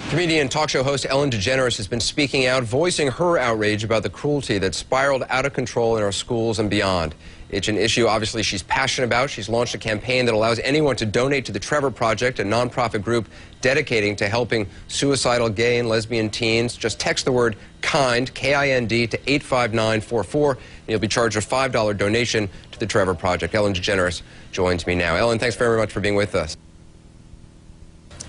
Comedian talk show host Ellen DeGeneres has been speaking out, voicing her outrage about the cruelty that spiraled out of control in our schools and beyond. It's an issue, obviously, she's passionate about. She's launched a campaign that allows anyone to donate to the Trevor Project, a nonprofit group dedicating to helping suicidal gay and lesbian teens. Just text the word KIND, K-I-N-D, to 85944, and you'll be charged a $5 donation to the Trevor Project. Ellen DeGeneres joins me now. Ellen, thanks very much for being with us.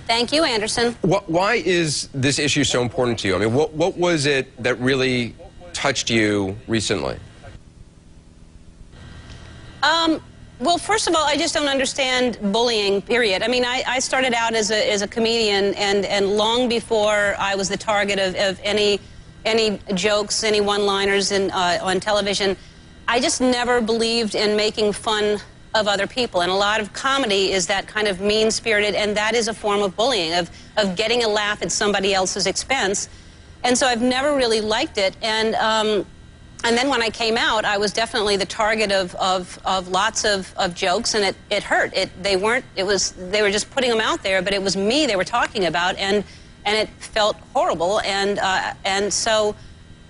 Thank you, Anderson. Why is this issue so important to you? I mean, what was it that really touched you recently? Well, first of all, I just don't understand bullying, period. I mean, I started out as a comedian, and long before I was the target of any jokes, any one-liners on television, I just never believed in making fun of other people. And a lot of comedy is that kind of mean-spirited, and that is a form of bullying, of getting a laugh at somebody else's expense. And so I've never really liked it. And then when I came out, I was definitely the target of lots of jokes, and it hurt. They were just putting them out there, but it was me they were talking about, and it felt horrible. And so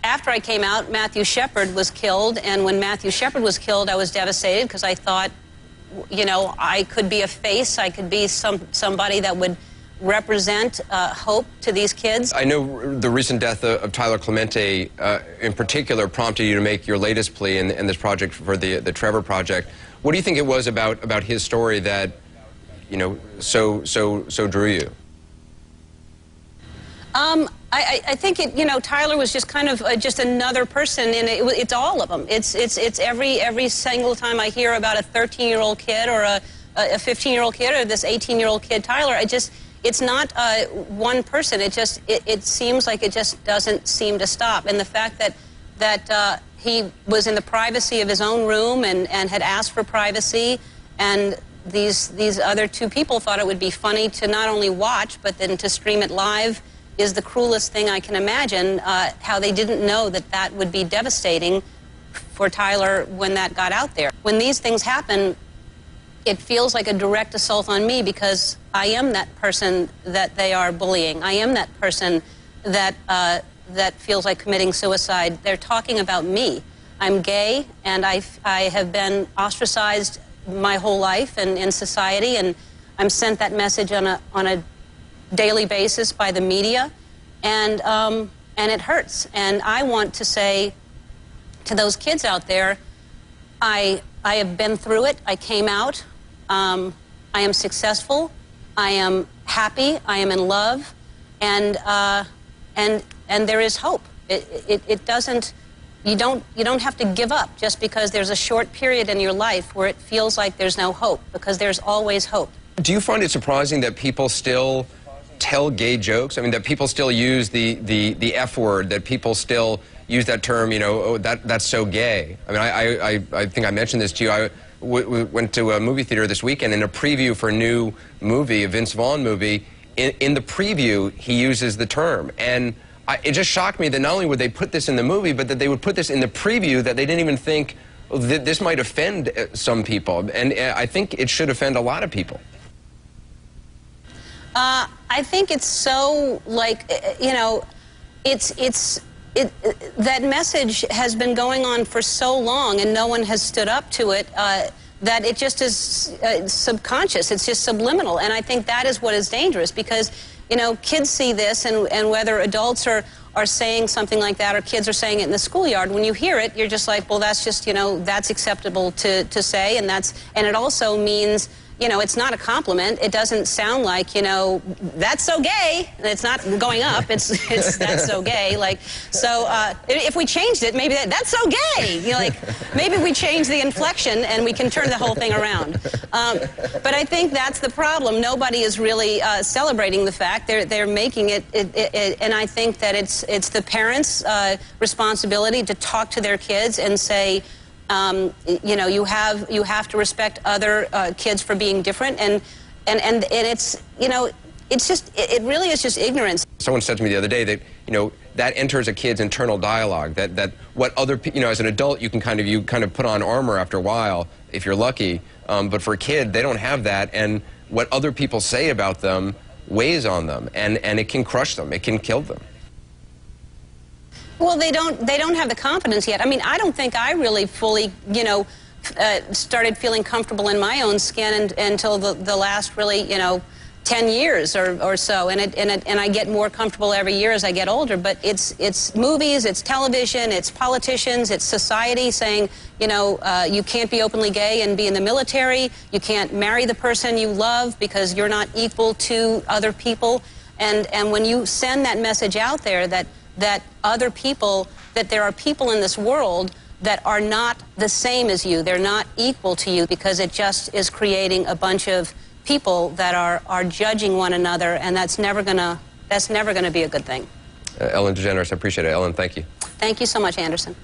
after I came out, Matthew Shepard was killed, and when Matthew Shepard was killed, I was devastated because I thought, you know, I could be a face, I could be somebody that would represent hope to these kids. I know the recent death of Tyler Clemente in particular prompted you to make your latest plea in this project for the Trevor Project. What do you think it was about his story that, you know, so drew you? I think you know, Tyler was just kind of just another person, and it's all of them. It's every single time I hear about a 13-year-old kid or a 15-year-old kid or this 18-year-old kid, Tyler, it's not one person. It seems like it just doesn't seem to stop. And the fact that he was in the privacy of his own room and had asked for privacy, and these other two people thought it would be funny to not only watch but then to stream it live, is the cruelest thing I can imagine. How they didn't know that would be devastating for Tyler when that got out there. When these things happen, it feels like a direct assault on me because I am that person that they are bullying. I am that person that feels like committing suicide. They're talking about me. I'm gay, and I have been ostracized my whole life and in society, and I'm sent that message on a daily basis by the media, and it hurts. And I want to say to those kids out there, I have been through it. I came out. I am successful. I am happy. I am in love, and there is hope. It doesn't. You don't have to give up just because there's a short period in your life where it feels like there's no hope, because there's always hope. Do you find it surprising that people still tell gay jokes? I mean, that people still use the F word, that people still use that term, you know, oh, that's so gay. I mean, I think I mentioned this to you. I went to a movie theater this weekend in a preview for a new movie, a Vince Vaughn movie. In the preview, he uses the term. And it just shocked me that not only would they put this in the movie, but that they would put this in the preview, that they didn't even think that this might offend some people. And I think it should offend a lot of people. I think it's so, like, you know, that message has been going on for so long, and no one has stood up to it, that it just is subconscious. It's just subliminal. And I think that is what is dangerous, because, you know, kids see this, and whether adults are saying something like that or kids are saying it in the schoolyard, when you hear it, you're just like, well, that's just, you know, that's acceptable to say, and it also means, you know, it's not a compliment. It doesn't sound like, you know, that's so gay. It's not going up. It's that's so gay. Like, so if we changed it, maybe that's so gay. You know, like, maybe we change the inflection and we can turn the whole thing around. But I think that's the problem. Nobody is really celebrating the fact. They're making it, and I think that it's the parents' responsibility to talk to their kids and say, you know, you have to respect other kids for being different, and it's, you know, it's just, it really is just ignorance. Someone said to me the other day that, you know, that enters a kid's internal dialogue, that what other, you know, as an adult you kind of put on armor after a while if you're lucky, but for a kid they don't have that, and what other people say about them weighs on them, and it can crush them. It can kill them. Well, they don't have the confidence yet. I mean, I don't think I really fully, you know, started feeling comfortable in my own skin until the last really, you know, 10 years or so, and I get more comfortable every year as I get older. But it's movies, it's television, it's politicians, it's society saying, you know, you can't be openly gay and be in the military. You can't marry the person you love because you're not equal to other people. And when you send that message out there that other people, that there are people in this world that are not the same as you, they're not equal to you, because it just is creating a bunch of people that are judging one another, and that's never gonna be a good thing. Ellen DeGeneres, I appreciate it. Ellen, thank you. Thank you so much, Anderson.